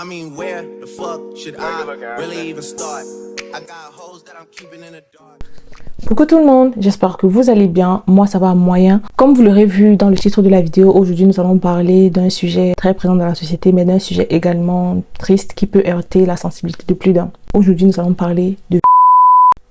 I mean, where the fuck should I really even start? I got hoes that I'm keeping in the dark. Coucou tout le monde, j'espère que vous allez bien, moi ça va moyen. Comme vous l'aurez vu dans le titre de la vidéo, aujourd'hui nous allons parler d'un sujet très présent dans la société, mais d'un sujet également triste qui peut heurter la sensibilité de plus d'un. Aujourd'hui nous allons parler de...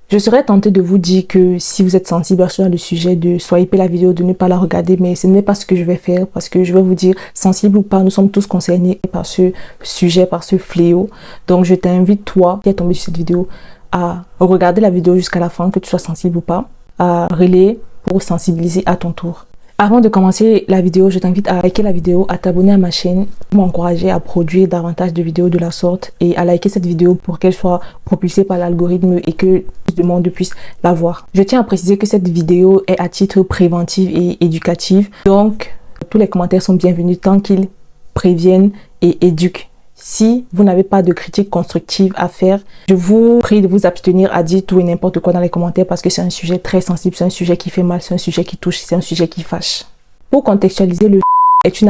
Je serais tentée de vous dire que si vous êtes sensible à ce genre de sujet, de swiper la vidéo, de ne pas la regarder, mais ce n'est pas ce que je vais faire parce que je vais vous dire, sensible ou pas, nous sommes tous concernés par ce sujet, par ce fléau. Donc je t'invite, toi qui es tombé sur cette vidéo, à regarder la vidéo jusqu'à la fin, que tu sois sensible ou pas, à relayer pour sensibiliser à ton tour. Avant de commencer la vidéo, je t'invite à liker la vidéo, à t'abonner à ma chaîne, pour m'encourager à produire davantage de vidéos de la sorte et à liker cette vidéo pour qu'elle soit propulsée par l'algorithme et que plus de monde puisse la voir. Je tiens à préciser que cette vidéo est à titre préventif et éducatif, donc tous les commentaires sont bienvenus tant qu'ils préviennent et éduquent. Si vous n'avez pas de critique constructive à faire, je vous prie de vous abstenir à dire tout et n'importe quoi dans les commentaires parce que c'est un sujet très sensible, c'est un sujet qui fait mal, c'est un sujet qui touche, c'est un sujet qui fâche. Pour contextualiser, le est une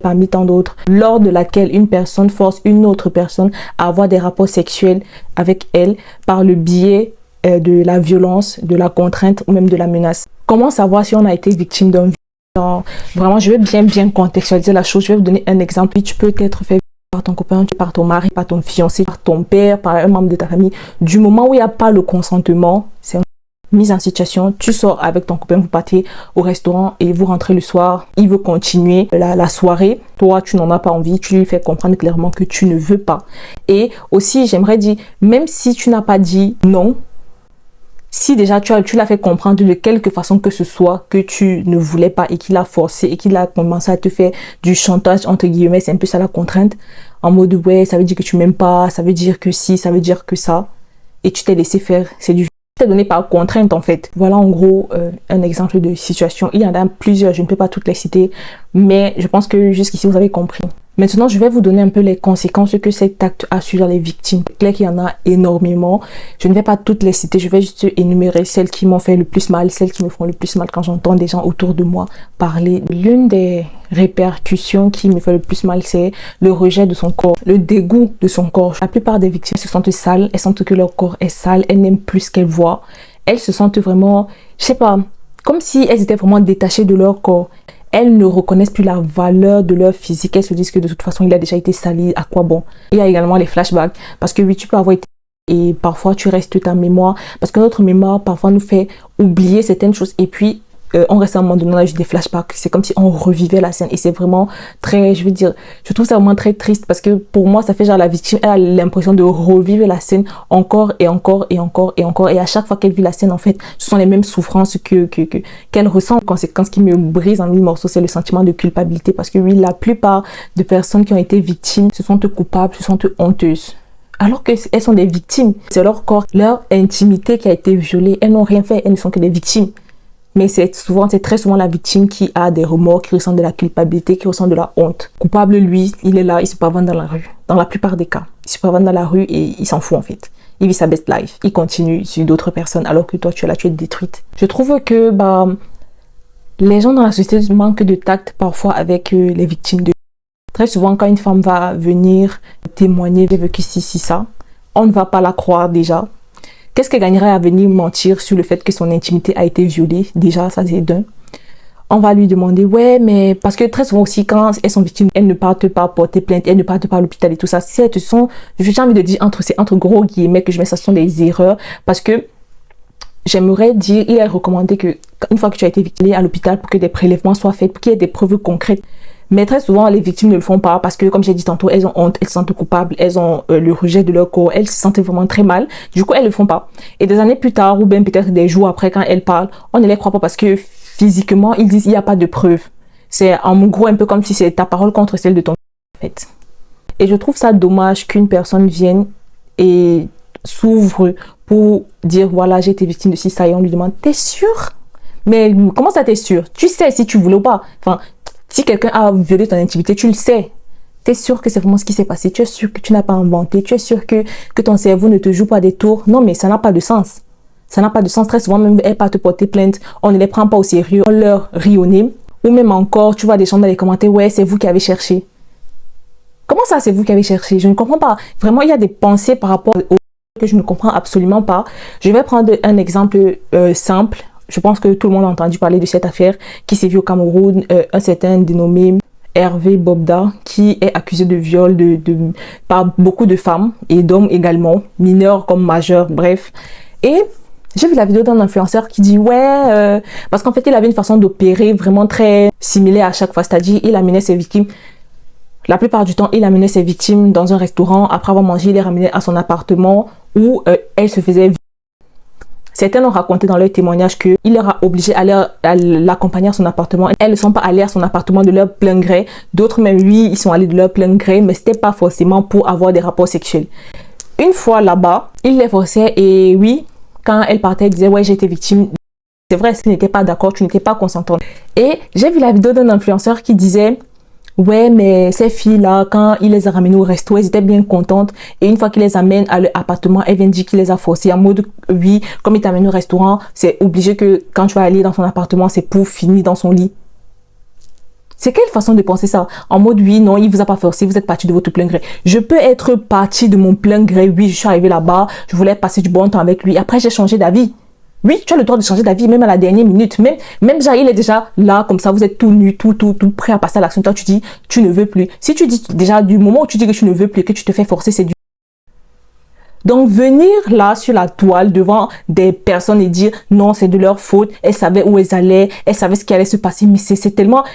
parmi tant d'autres, lors de laquelle une personne force une autre personne à avoir des rapports sexuels avec elle par le biais de la violence, de la contrainte ou même de la menace. Comment savoir si on a été victime d'un viol? Vraiment, je vais bien contextualiser la chose. Je vais vous donner un exemple. Tu peux être fait par ton copain, par ton mari, par ton fiancé, par ton père, par un membre de ta famille. Du moment où il n'y a pas le consentement, c'est une mise en situation. Tu sors avec ton copain, vous partez au restaurant et vous rentrez le soir. Il veut continuer la soirée. Toi, tu n'en as pas envie. Tu lui fais comprendre clairement que tu ne veux pas. Et aussi, j'aimerais dire, même si tu n'as pas dit non, si déjà tu l'as fait comprendre de quelque façon que ce soit que tu ne voulais pas et qu'il a forcé et qu'il a commencé à te faire du chantage entre guillemets, c'est un peu ça la contrainte, en mode ouais ça veut dire que tu m'aimes pas, ça veut dire que si, ça veut dire que ça, et tu t'es laissé faire, c'est du t'es donné par contrainte en fait. Voilà en gros un exemple de situation. Il y en a plusieurs, je ne peux pas toutes les citer, mais je pense que jusqu'ici vous avez compris. Maintenant, je vais vous donner un peu les conséquences que cet acte a sur les victimes. C'est clair qu'il y en a énormément. Je ne vais pas toutes les citer. Je vais juste énumérer celles qui m'ont fait le plus mal, celles qui me font le plus mal quand j'entends des gens autour de moi parler. L'une des répercussions qui me fait le plus mal, c'est le rejet de son corps, le dégoût de son corps. La plupart des victimes se sentent sales. Elles sentent que leur corps est sale. Elles n'aiment plus ce qu'elles voient. Elles se sentent vraiment, je sais pas, comme si elles étaient vraiment détachées de leur corps. Elles ne reconnaissent plus la valeur de leur physique. Elles se disent que de toute façon, il a déjà été sali. À quoi bon? Il y a également les flashbacks. Parce que oui, tu peux avoir été... Et parfois, tu restes ta mémoire. Parce que notre mémoire, parfois, nous fait oublier certaines choses. Et puis, on reste à un moment donné, on a juste des flashbacks. C'est comme si on revivait la scène. Et c'est vraiment très... Je veux dire, je trouve ça vraiment très triste. Parce que pour moi, ça fait genre la victime, elle a l'impression de revivre la scène encore et encore et encore et encore. Et à chaque fois qu'elle vit la scène, en fait, ce sont les mêmes souffrances qu'elle ressent. La conséquence qui me brise en mille morceaux, c'est le sentiment de culpabilité. Parce que oui, la plupart de personnes qui ont été victimes se sentent coupables, se sentent honteuses. Alors qu'elles sont des victimes. C'est leur corps, leur intimité qui a été violée. Elles n'ont rien fait, elles ne sont que des victimes. Mais c'est très souvent la victime qui a des remords, qui ressent de la culpabilité, qui ressent de la honte. Coupable, lui, il est là, il se pavane dans la rue. Dans la plupart des cas. Il se pavane dans la rue et il s'en fout en fait. Il vit sa best life. Il continue sur d'autres personnes alors que toi, tu es là, tu es détruite. Je trouve que les gens dans la société manquent de tact parfois avec les victimes de... Très souvent, quand une femme va venir témoigner, elle veut que si, ça, on ne va pas la croire déjà. Qu'est-ce qu'elle gagnerait à venir mentir sur le fait que son intimité a été violée? Déjà, ça c'est d'un. On va lui demander, ouais, mais... Parce que très souvent aussi, quand elles sont victimes, elles ne partent pas porter plainte, elles ne partent pas à l'hôpital et tout ça. Si elles sont... J'ai envie de dire, c'est entre gros guillemets que je mets, ça sont des erreurs. Parce que j'aimerais dire, il est recommandé que, une fois que tu as été victime à l'hôpital, pour que des prélèvements soient faits, pour qu'il y ait des preuves concrètes. Mais très souvent, les victimes ne le font pas parce que, comme j'ai dit tantôt, elles ont honte, elles se sentent coupables, elles ont le rejet de leur corps, elles se sentent vraiment très mal. Du coup, elles ne le font pas. Et des années plus tard, ou bien peut-être des jours après, quand elles parlent, on ne les croit pas parce que physiquement, ils disent qu'il n'y a pas de preuves. C'est en gros un peu comme si c'est ta parole contre celle de ton en fait. Et je trouve ça dommage qu'une personne vienne et s'ouvre pour dire, voilà, j'ai été victime de ci, ça, et on lui demande, t'es sûr? Mais comment ça t'es sûr? Tu sais si tu voulais ou pas. Enfin, si quelqu'un a violé ton intimité, tu le sais. Tu es sûr que c'est vraiment ce qui s'est passé. Tu es sûr que tu n'as pas inventé. Tu es sûr que ton cerveau ne te joue pas des tours. Non, mais ça n'a pas de sens. Ça n'a pas de sens. Très souvent, même elles partent te porter plainte. On ne les prend pas au sérieux. On leur rit au nez. Ou même encore, tu vois des gens dans les commentaires. Ouais, c'est vous qui avez cherché. Comment ça, c'est vous qui avez cherché? Je ne comprends pas. Vraiment, il y a des pensées par rapport au que je ne comprends absolument pas. Je vais prendre un exemple simple. Je pense que tout le monde a entendu parler de cette affaire qui s'est vue au Cameroun. Un certain dénommé Hervé Bobda qui est accusé de viol par beaucoup de femmes et d'hommes également, mineurs comme majeurs, bref. Et j'ai vu la vidéo d'un influenceur qui dit ouais, parce qu'en fait il avait une façon d'opérer vraiment très similaire à chaque fois, c'est-à-dire il amenait ses victimes, la plupart du temps il amenait ses victimes dans un restaurant, après avoir mangé il les ramenait à son appartement où elle se faisait violer. Certains ont raconté dans leur témoignage qu'il leur a obligé à l'accompagner à son appartement. Elles ne sont pas allées à son appartement de leur plein gré. D'autres même, oui, ils sont allés de leur plein gré, mais c'était pas forcément pour avoir des rapports sexuels. Une fois là-bas, il les forçait et oui, quand elle partait, elle disait ouais, j'ai été victime. C'est vrai, si tu n'étais pas d'accord, tu n'étais pas consentante. Et j'ai vu la vidéo d'un influenceur qui disait ouais, mais ces filles-là, quand il les a ramenées au resto, elles étaient bien contentes. Et une fois qu'il les amène à l'appartement, elle vient dire qu'il les a forcées en mode, oui, comme il t'amène au restaurant, c'est obligé que quand tu vas aller dans son appartement, c'est pour finir dans son lit. C'est quelle façon de penser ça? En mode, oui, non, il vous a pas forcé, vous êtes parti de votre plein gré. Je peux être partie de mon plein gré, oui, je suis arrivée là-bas, je voulais passer du bon temps avec lui. Après, j'ai changé d'avis. Oui, tu as le droit de changer d'avis, même à la dernière minute. Même déjà, il est déjà là, comme ça, vous êtes tout nu, tout prêt à passer à l'action. Toi, tu dis, tu ne veux plus. Si tu dis déjà, du moment où tu dis que tu ne veux plus, que tu te fais forcer, c'est du... Donc, venir là, sur la toile, devant des personnes et dire, non, c'est de leur faute, elles savaient où elles allaient, elles savaient ce qui allait se passer, mais c'est tellement...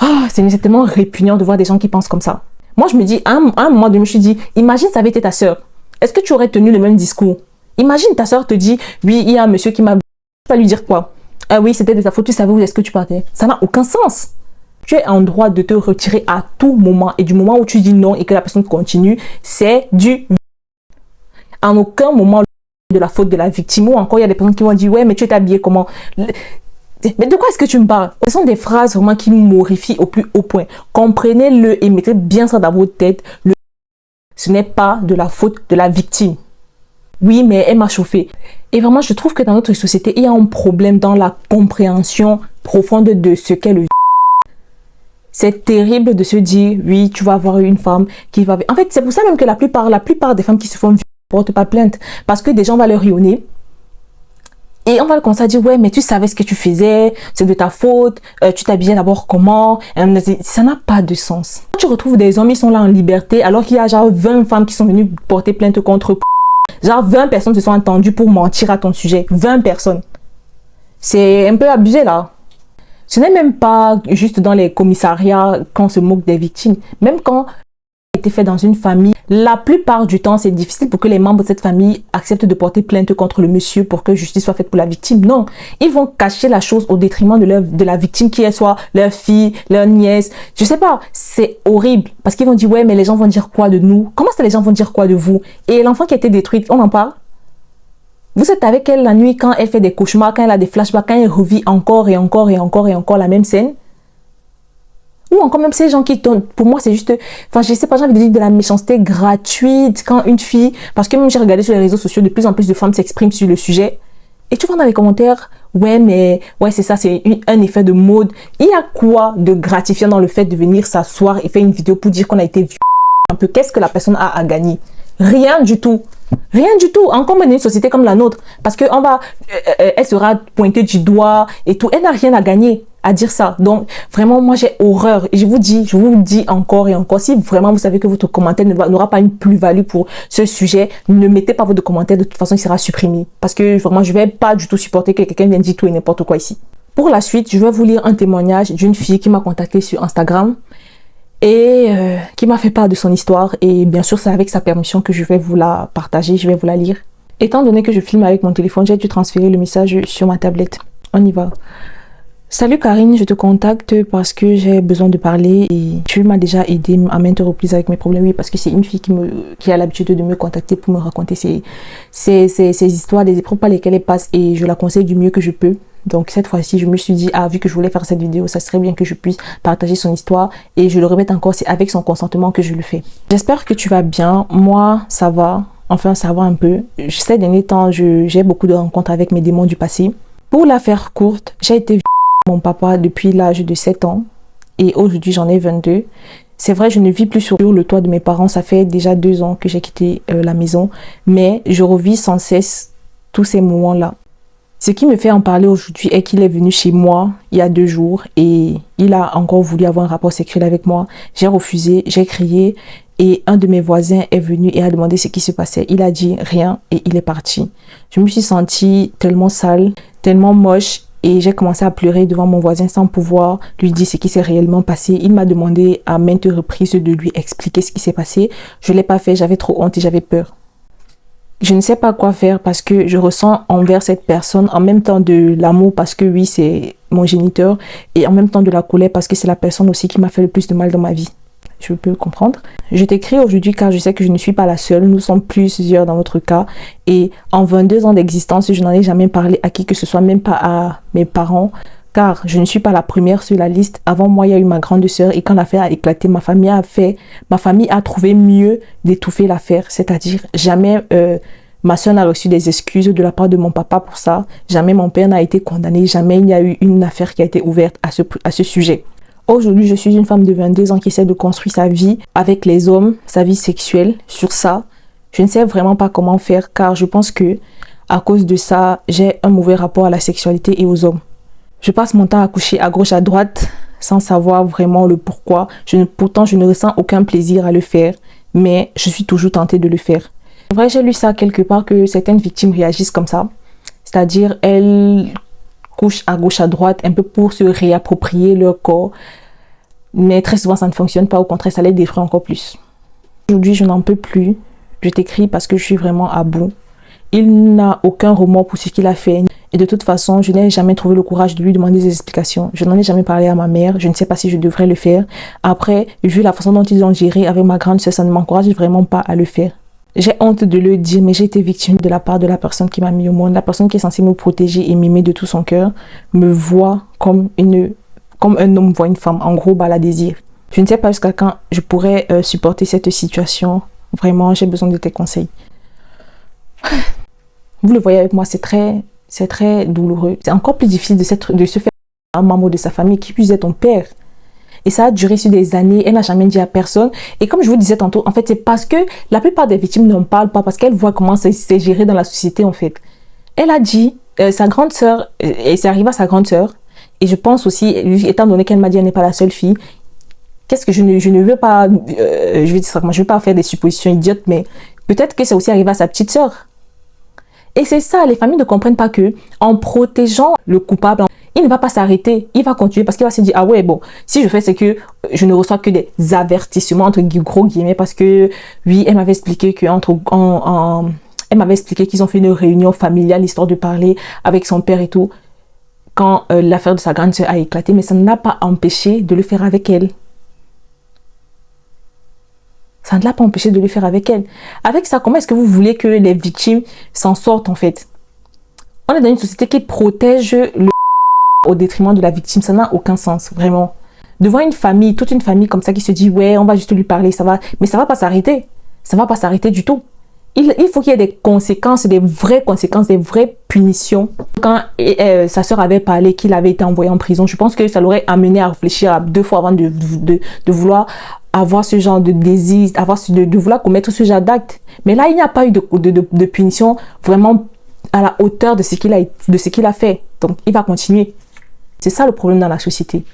Oh, c'est tellement répugnant de voir des gens qui pensent comme ça. Moi, je me dis, à un moment donné, je me suis dit, imagine ça avait été ta sœur. Est-ce que tu aurais tenu le même discours? Imagine ta soeur te dit, oui, il y a un monsieur qui m'a... Tu vas lui dire quoi? Ah oui, c'était de ta faute, tu savais où est-ce que tu partais. Ça n'a aucun sens. Tu es en droit de te retirer à tout moment. Et du moment où tu dis non et que la personne continue, c'est du... En aucun moment de la faute de la victime. Ou encore, il y a des personnes qui vont dire, ouais, mais tu es habillé comment? Mais de quoi est-ce que tu me parles? Ce sont des phrases vraiment qui m'horrifient au plus haut point. Comprenez-le et mettez bien ça dans votre tête. Ce n'est pas de la faute de la victime. Oui, mais elle m'a chauffé. Et vraiment, je trouve que dans notre société, il y a un problème dans la compréhension profonde de ce qu'est le... C'est terrible de se dire, oui, tu vas avoir une femme qui va... En fait, c'est pour ça même que la plupart des femmes qui se font violer ne portent pas plainte. Parce que des gens vont leur rionner. Et on va commencer à dire, ouais, mais tu savais ce que tu faisais, c'est de ta faute, tu t'habillais d'abord comment? Ça n'a pas de sens. Quand tu retrouves des hommes, ils sont là en liberté, alors qu'il y a genre 20 femmes qui sont venues porter plainte contre eux. Genre 20 personnes se sont entendues pour mentir à ton sujet. 20 personnes. C'est un peu abusé là. Ce n'est même pas juste dans les commissariats qu'on se moque des victimes. Même quand ça a été fait dans une famille, la plupart du temps c'est difficile pour que les membres de cette famille acceptent de porter plainte contre le monsieur pour que justice soit faite pour la victime. Non, ils vont cacher la chose au détriment de la victime qui est soit leur fille, leur nièce. Je sais pas, c'est horrible parce qu'ils vont dire ouais mais les gens vont dire quoi de nous? Comment ça les gens vont dire quoi de vous? Et l'enfant qui a été détruite, on en parle? Vous êtes avec elle la nuit quand elle fait des cauchemars, quand elle a des flashbacks, quand elle revit encore et encore et encore et encore la même scène? Ou encore même ces gens qui tournent, pour moi c'est juste, enfin je sais pas, j'ai envie de dire de la méchanceté gratuite quand une fille, parce que même j'ai regardé sur les réseaux sociaux, de plus en plus de femmes s'expriment sur le sujet, et tu vois dans les commentaires, ouais mais, ouais c'est ça, c'est un effet de mode. Il y a quoi de gratifiant dans le fait de venir s'asseoir et faire une vidéo pour dire qu'on a été violé un peu? Qu'est-ce que la personne a à gagner? Rien du tout. Rien du tout, encore dans une société comme la nôtre, parce que elle sera pointée du doigt et tout, elle n'a rien à gagner à dire ça. Donc vraiment moi j'ai horreur et je vous dis encore et encore, si vraiment vous savez que votre commentaire n'aura pas une plus-value pour ce sujet, ne mettez pas votre commentaire, de toute façon il sera supprimé, parce que vraiment je vais pas du tout supporter que quelqu'un vienne dire tout et n'importe quoi ici. Pour la suite, je vais vous lire un témoignage d'une fille qui m'a contacté sur Instagram et qui m'a fait part de son histoire, et bien sûr c'est avec sa permission que je vais vous la partager, je vais vous la lire. Étant donné que je filme avec mon téléphone, j'ai dû transférer le message sur ma tablette. On y va. Salut Karine, je te contacte parce que j'ai besoin de parler et tu m'as déjà aidé à maintes reprises avec mes problèmes. Oui, parce que c'est une fille qui a l'habitude de me contacter pour me raconter ses histoires, des épreuves par lesquelles elle passe, et je la conseille du mieux que je peux. Donc cette fois-ci, je me suis dit, vu que je voulais faire cette vidéo, ça serait bien que je puisse partager son histoire. Et je le répète encore, c'est avec son consentement que je le fais. J'espère que tu vas bien. Moi, ça va. Enfin, ça va un peu. Ces derniers temps, j'ai beaucoup de rencontres avec mes démons du passé. Pour la faire courte, j'ai été violée par mon papa depuis l'âge de 7 ans. Et aujourd'hui, j'en ai 22. C'est vrai, je ne vis plus sur le toit de mes parents. Ça fait déjà 2 ans que j'ai quitté la maison. Mais je revis sans cesse tous ces moments-là. Ce qui me fait en parler aujourd'hui est qu'il est venu chez moi il y a 2 jours et il a encore voulu avoir un rapport sexuel avec moi. J'ai refusé, j'ai crié et un de mes voisins est venu et a demandé ce qui se passait. Il a dit rien et il est parti. Je me suis sentie tellement sale, tellement moche et j'ai commencé à pleurer devant mon voisin sans pouvoir lui dire ce qui s'est réellement passé. Il m'a demandé à maintes reprises de lui expliquer ce qui s'est passé. Je ne l'ai pas fait, j'avais trop honte et j'avais peur. Je ne sais pas quoi faire parce que je ressens envers cette personne en même temps de l'amour parce que oui, c'est mon géniteur et en même temps de la colère parce que c'est la personne aussi qui m'a fait le plus de mal dans ma vie. Je peux comprendre. Je t'écris aujourd'hui car je sais que je ne suis pas la seule. Nous sommes plusieurs dans notre cas et en 22 ans d'existence, je n'en ai jamais parlé à qui que ce soit, même pas à mes parents. Car je ne suis pas la première sur la liste. Avant moi, il y a eu ma grande sœur et quand l'affaire a éclaté, ma famille a trouvé mieux d'étouffer l'affaire. C'est-à-dire, jamais ma sœur n'a reçu des excuses de la part de mon papa pour ça. Jamais mon père n'a été condamné. Jamais il n'y a eu une affaire qui a été ouverte à ce sujet. Aujourd'hui, je suis une femme de 22 ans qui essaie de construire sa vie avec les hommes, sa vie sexuelle. Sur ça, je ne sais vraiment pas comment faire car je pense que à cause de ça, j'ai un mauvais rapport à la sexualité et aux hommes. Je passe mon temps à coucher à gauche, à droite, sans savoir vraiment le pourquoi. Pourtant, je ne ressens aucun plaisir à le faire, mais je suis toujours tentée de le faire. C'est vrai, j'ai lu ça quelque part que certaines victimes réagissent comme ça. C'est-à-dire, elles couchent à gauche, à droite, un peu pour se réapproprier leur corps. Mais très souvent, ça ne fonctionne pas. Au contraire, ça les détruit encore plus. Aujourd'hui, je n'en peux plus. Je t'écris parce que je suis vraiment à bout. Il n'a aucun remords pour ce qu'il a fait. Et de toute façon, je n'ai jamais trouvé le courage de lui demander des explications. Je n'en ai jamais parlé à ma mère. Je ne sais pas si je devrais le faire. Après, vu la façon dont ils ont géré avec ma grande sœur, ça ne m'encourage vraiment pas à le faire. J'ai honte de le dire, mais j'ai été victime de la part de la personne qui m'a mis au monde. La personne qui est censée me protéger et m'aimer de tout son cœur me voit comme un homme voit une femme. En gros, la désire. Je ne sais pas jusqu'à quand je pourrais supporter cette situation. Vraiment, j'ai besoin de tes conseils. Vous le voyez avec moi, c'est très douloureux. C'est encore plus difficile de se faire un membre de sa famille qui puisse être ton père. Et ça a duré sur des années. Elle n'a jamais dit à personne. Et comme je vous disais tantôt, en fait, c'est parce que la plupart des victimes n'en parlent pas parce qu'elles voient comment c'est géré dans la société, en fait. Elle a dit, sa grande sœur, et c'est arrivé à sa grande sœur. Et je pense aussi, étant donné qu'elle m'a dit qu'elle n'est pas la seule fille, qu'est-ce que je ne veux pas, je vais dire ça, moi, je ne veux pas faire des suppositions idiotes, mais peut-être que c'est aussi arrivé à sa petite sœur. Et c'est ça, les familles ne comprennent pas que en protégeant le coupable, il ne va pas s'arrêter, il va continuer parce qu'il va se dire, ah ouais, bon, si je fais c'est que je ne reçois que des avertissements entre gros guillemets parce que, oui, elle m'avait expliqué que elle m'avait expliqué qu'ils ont fait une réunion familiale, histoire de parler avec son père et tout, quand l'affaire de sa grande sœur a éclaté, mais ça ne l'a pas empêché de le faire avec elle. Ça ne l'a pas empêché de le faire avec elle. Avec ça, comment est-ce que vous voulez que les victimes s'en sortent en fait? On est dans une société qui protège le au détriment de la victime. Ça n'a aucun sens, vraiment. Devant une famille, toute une famille comme ça qui se dit ouais, on va juste lui parler, ça va. Mais ça ne va pas s'arrêter. Ça ne va pas s'arrêter du tout. Il faut qu'il y ait des conséquences, des vraies punitions. Quand sa sœur avait parlé qu'il avait été envoyé en prison, je pense que ça l'aurait amené à réfléchir à 2 fois avant de vouloir avoir ce genre de désir, de vouloir commettre ce genre d'acte. Mais là, il n'y a pas eu de punition vraiment à la hauteur de ce qu'il a fait. Donc, il va continuer. C'est ça le problème dans la société.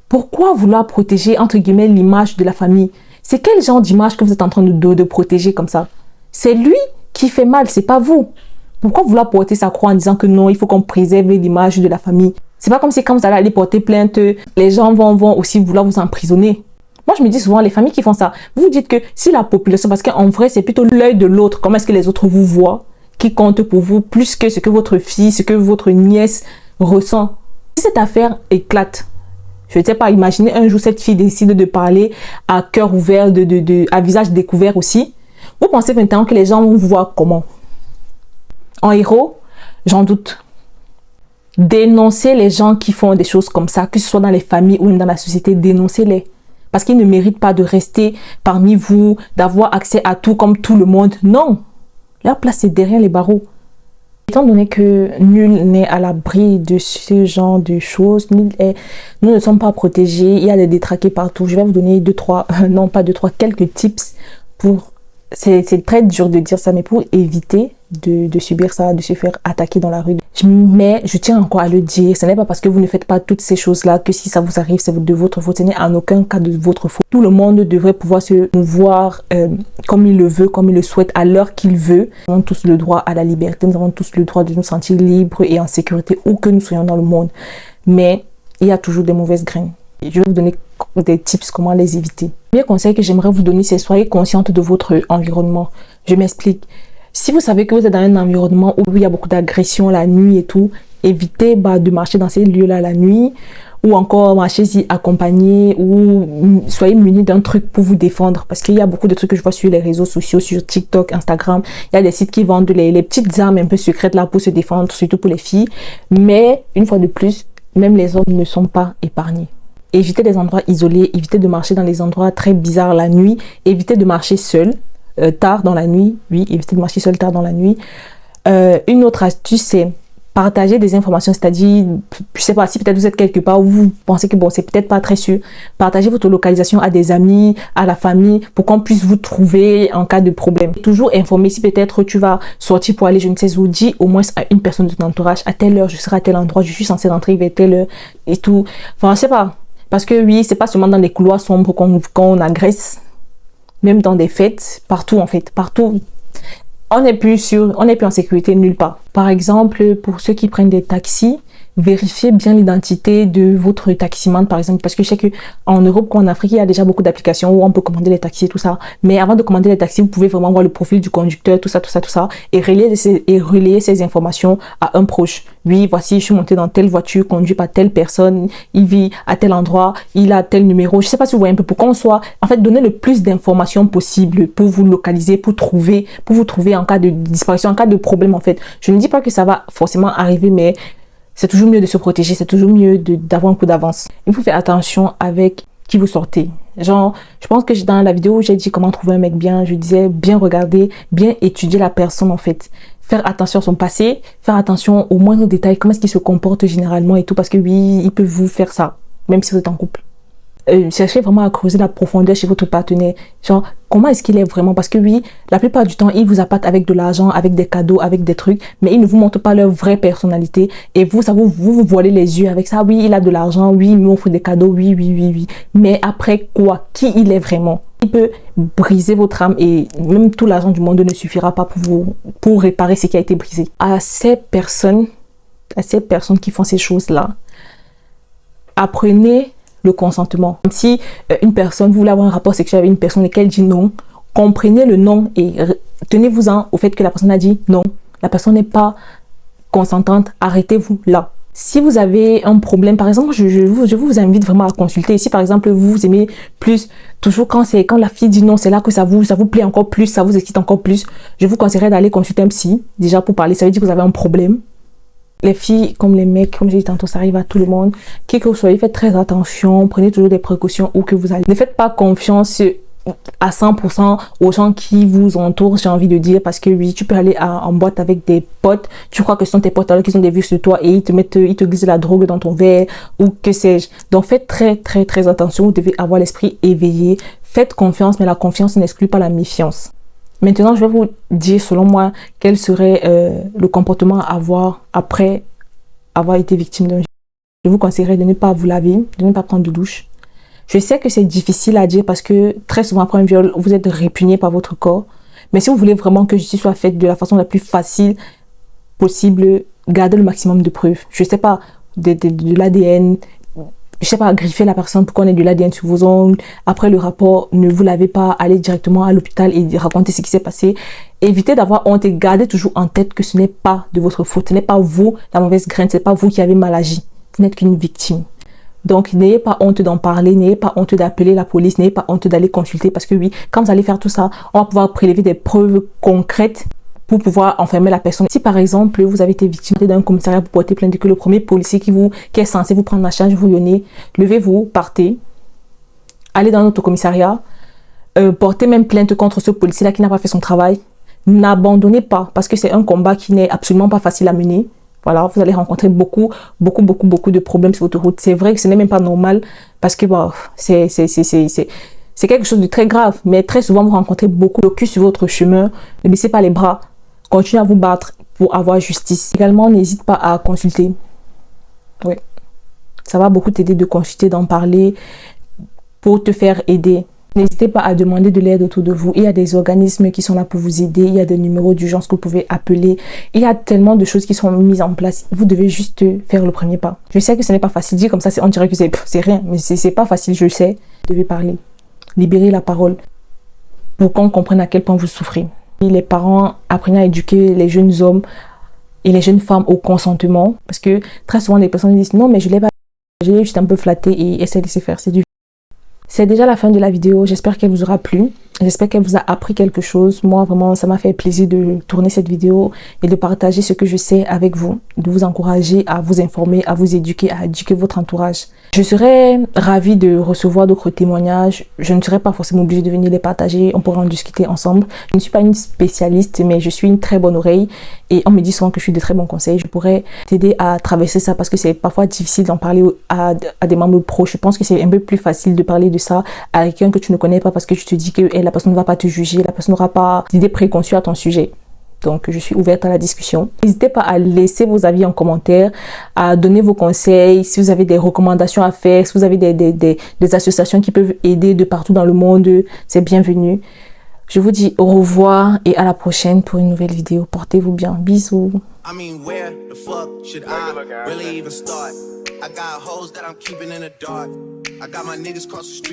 Pourquoi vouloir protéger, entre guillemets, l'image de la famille? C'est quel genre d'image que vous êtes en train de protéger comme ça? C'est lui qui fait mal, c'est pas vous. Pourquoi vouloir porter sa croix en disant que non, il faut qu'on préserve l'image de la famille? C'est pas comme si quand vous allez aller porter plainte, les gens vont aussi vouloir vous emprisonner. Moi, je me dis souvent, les familles qui font ça, vous vous dites que si la population, parce qu'en vrai, c'est plutôt l'œil de l'autre, comment est-ce que les autres vous voient, qui compte pour vous, plus que ce que votre fille, ce que votre nièce ressent. Si cette affaire éclate, je ne sais pas, imaginez un jour cette fille décide de parler à cœur ouvert, à visage découvert aussi. Vous pensez maintenant que les gens vont vous voir comment? En héros? J'en doute. Dénoncez les gens qui font des choses comme ça, que ce soit dans les familles ou même dans la société, dénoncez-les. Parce qu'ils ne méritent pas de rester parmi vous, d'avoir accès à tout comme tout le monde. Non. Leur place, c'est derrière les barreaux. Étant donné que nul n'est à l'abri de ce genre de choses, nous ne sommes pas protégés, il y a des détraqués partout. Je vais vous donner quelques tips pour, c'est très dur de dire ça, mais pour éviter de subir ça, de se faire attaquer dans la rue. Mais je tiens encore à le dire, ce n'est pas parce que vous ne faites pas toutes ces choses-là que si ça vous arrive, c'est de votre faute. Ce n'est en aucun cas de votre faute. Tout le monde devrait pouvoir se mouvoir comme il le veut, comme il le souhaite, à l'heure qu'il veut. Nous avons tous le droit à la liberté, nous avons tous le droit de nous sentir libres et en sécurité où que nous soyons dans le monde. Mais il y a toujours des mauvaises graines. Je vais vous donner des tips comment les éviter. Le premier conseil que j'aimerais vous donner, c'est soyez consciente de votre environnement. Je m'explique. Si vous savez que vous êtes dans un environnement où il y a beaucoup d'agressions la nuit et tout, évitez de marcher dans ces lieux-là la nuit, ou encore marchez-y accompagné, ou soyez munis d'un truc pour vous défendre, parce qu'il y a beaucoup de trucs que je vois sur les réseaux sociaux, sur TikTok, Instagram. Il y a des sites qui vendent les petites armes un peu secrètes là pour se défendre, surtout pour les filles. Mais une fois de plus, même les hommes ne sont pas épargnés. Évitez des endroits isolés, évitez de marcher dans des endroits très bizarres la nuit, évitez de marcher seul. Tard dans la nuit, oui, évitez de marcher seul tard dans la nuit. Une autre astuce, c'est partager des informations, c'est-à-dire, je sais pas, si peut-être vous êtes quelque part où vous pensez que bon, c'est peut-être pas très sûr, partagez votre localisation à des amis, à la famille, pour qu'on puisse vous trouver en cas de problème. Toujours informer, si peut-être tu vas sortir pour aller je ne sais où, dis au moins à une personne de ton entourage, à telle heure, je serai à tel endroit, je suis censée rentrer vers telle heure et tout. Enfin, je sais pas, parce que oui, c'est pas seulement dans les couloirs sombres qu'on agresse. Même dans des fêtes, partout en fait, partout. On n'est plus sûr, on n'est plus en sécurité nulle part. Par exemple, pour ceux qui prennent des taxis, vérifiez bien l'identité de votre taximan par exemple, parce que je sais qu'en Europe comme en Afrique, il y a déjà beaucoup d'applications où on peut commander les taxis et tout ça. Mais avant de commander les taxis, vous pouvez vraiment voir le profil du conducteur, tout ça, et relayer ces informations à un proche. Oui, voici, je suis montée dans telle voiture, conduite par telle personne, il vit à tel endroit, il a tel numéro. Je sais pas si vous voyez un peu, pour qu'on soit, en fait, donner le plus d'informations possible pour vous localiser, pour vous trouver en cas de disparition, en cas de problème en fait. Je ne dis pas que ça va forcément arriver, mais c'est toujours mieux de se protéger, c'est toujours mieux d'avoir un coup d'avance. Il faut faire attention avec qui vous sortez. Genre, je pense que dans la vidéo où j'ai dit comment trouver un mec bien, je disais bien regarder, bien étudier la personne en fait. Faire attention à son passé, faire attention aux moindres détails, comment est-ce qu'il se comporte généralement et tout, parce que oui, il peut vous faire ça, même si vous êtes en couple. Cherchez vraiment à creuser la profondeur chez votre partenaire. Genre, comment est-ce qu'il est vraiment? Parce que oui, la plupart du temps, ils vous appâtent avec de l'argent, avec des cadeaux, avec des trucs, mais ils ne vous montrent pas leur vraie personnalité. Et vous, ça vous voilez les yeux avec ça. Oui, il a de l'argent, oui, il m'offre des cadeaux, oui. Mais après quoi? Qui il est vraiment? Il peut briser votre âme et même tout l'argent du monde ne suffira pas pour réparer ce qui a été brisé. À ces personnes qui font ces choses-là, apprenez le consentement. Si une personne, vous voulez avoir un rapport sexuel avec une personne et qu'elle dit non, comprenez le non et tenez-vous-en au fait que la personne a dit non. La personne n'est pas consentante, arrêtez-vous là. Si vous avez un problème, par exemple, je vous invite vraiment à consulter. Si par exemple vous aimez plus, toujours quand la fille dit non, c'est là que ça vous plaît encore plus, ça vous excite encore plus, je vous conseillerais d'aller consulter un psy, déjà pour parler, ça veut dire que vous avez un problème. Les filles comme les mecs, comme j'ai dit tantôt, ça arrive à tout le monde. Qui que vous soyez, faites très attention, prenez toujours des précautions où que vous allez. Ne faites pas confiance à 100% aux gens qui vous entourent, j'ai envie de dire, parce que oui, tu peux aller en boîte avec des potes, tu crois que ce sont tes potes alors qu'ils ont des vues sur toi et ils te glissent la drogue dans ton verre ou que sais-je. Donc faites très attention, vous devez avoir l'esprit éveillé. Faites confiance, mais la confiance n'exclut pas la méfiance. Maintenant, je vais vous dire, selon moi, quel serait le comportement à avoir après avoir été victime d'un viol. Je vous conseillerais de ne pas vous laver, de ne pas prendre de douche. Je sais que c'est difficile à dire parce que très souvent après un viol, vous êtes répugné par votre corps. Mais si vous voulez vraiment que justice soit faite de la façon la plus facile possible, gardez le maximum de preuves. Je sais pas, de l'ADN, je sais pas, griffer la personne pour qu'on ait de l'ADN sur vos ongles. Après le rapport, ne vous lavez pas, allez directement à l'hôpital et racontez ce qui s'est passé. Évitez d'avoir honte et gardez toujours en tête que ce n'est pas de votre faute. Ce n'est pas vous la mauvaise graine, ce n'est pas vous qui avez mal agi. Vous n'êtes qu'une victime. Donc, n'ayez pas honte d'en parler, n'ayez pas honte d'appeler la police, n'ayez pas honte d'aller consulter parce que oui, quand vous allez faire tout ça, on va pouvoir prélever des preuves concrètes pour pouvoir enfermer la personne. Si par exemple, vous avez été victime d'un commissariat pour porter plainte et que le premier policier qui est censé vous prendre en charge, vous yonnez, levez-vous, partez, allez dans notre commissariat, portez même plainte contre ce policier-là qui n'a pas fait son travail. n'abandonnez pas parce que c'est un combat qui n'est absolument pas facile à mener. Voilà, vous allez rencontrer beaucoup de problèmes sur votre route. C'est vrai que ce n'est même pas normal parce que bon, c'est quelque chose de très grave. Mais très souvent, vous rencontrez beaucoup de blocus sur votre chemin. Ne baissez pas les bras. Continuez à vous battre pour avoir justice. Également, n'hésite pas à consulter. Oui. Ça va beaucoup t'aider de consulter, d'en parler pour te faire aider. N'hésitez pas à demander de l'aide autour de vous. Il y a des organismes qui sont là pour vous aider. Il y a des numéros d'urgence que vous pouvez appeler. Il y a tellement de choses qui sont mises en place. Vous devez juste faire le premier pas. Je sais que ce n'est pas facile. Dit comme ça, on dirait que c'est rien. Mais c'est pas facile, je le sais. Vous devez parler. Libérer la parole pour qu'on comprenne à quel point vous souffrez. Et les parents apprennent à éduquer les jeunes hommes et les jeunes femmes au consentement. Parce que très souvent, les personnes disent non, mais je l'ai pas. J'ai juste un peu flatté et essaie de laisser faire. C'est déjà la fin de la vidéo. J'espère qu'elle vous aura plu. J'espère qu'elle vous a appris quelque chose. Moi, vraiment, ça m'a fait plaisir de tourner cette vidéo et de partager ce que je sais avec vous, de vous encourager à vous informer, à vous éduquer, à éduquer votre entourage. Je serais ravie de recevoir d'autres témoignages. Je ne serais pas forcément obligée de venir les partager. On pourra en discuter ensemble. Je ne suis pas une spécialiste, mais je suis une très bonne oreille. Et on me dit souvent que je suis de très bons conseils. Je pourrais t'aider à traverser ça parce que c'est parfois difficile d'en parler à des membres proches. Je pense que c'est un peu plus facile de parler de ça à quelqu'un que tu ne connais pas parce que tu te dis que la personne ne va pas te juger, la personne n'aura pas d'idées préconçues à ton sujet. Donc, je suis ouverte à la discussion. N'hésitez pas à laisser vos avis en commentaire, à donner vos conseils, si vous avez des recommandations à faire, si vous avez des associations qui peuvent aider de partout dans le monde, c'est bienvenu. Je vous dis au revoir et à la prochaine pour une nouvelle vidéo. Portez-vous bien. Bisous. I mean, where the fuck should I really even start? I got hoes that I'm keeping in the dark. I got my niggas cross the street.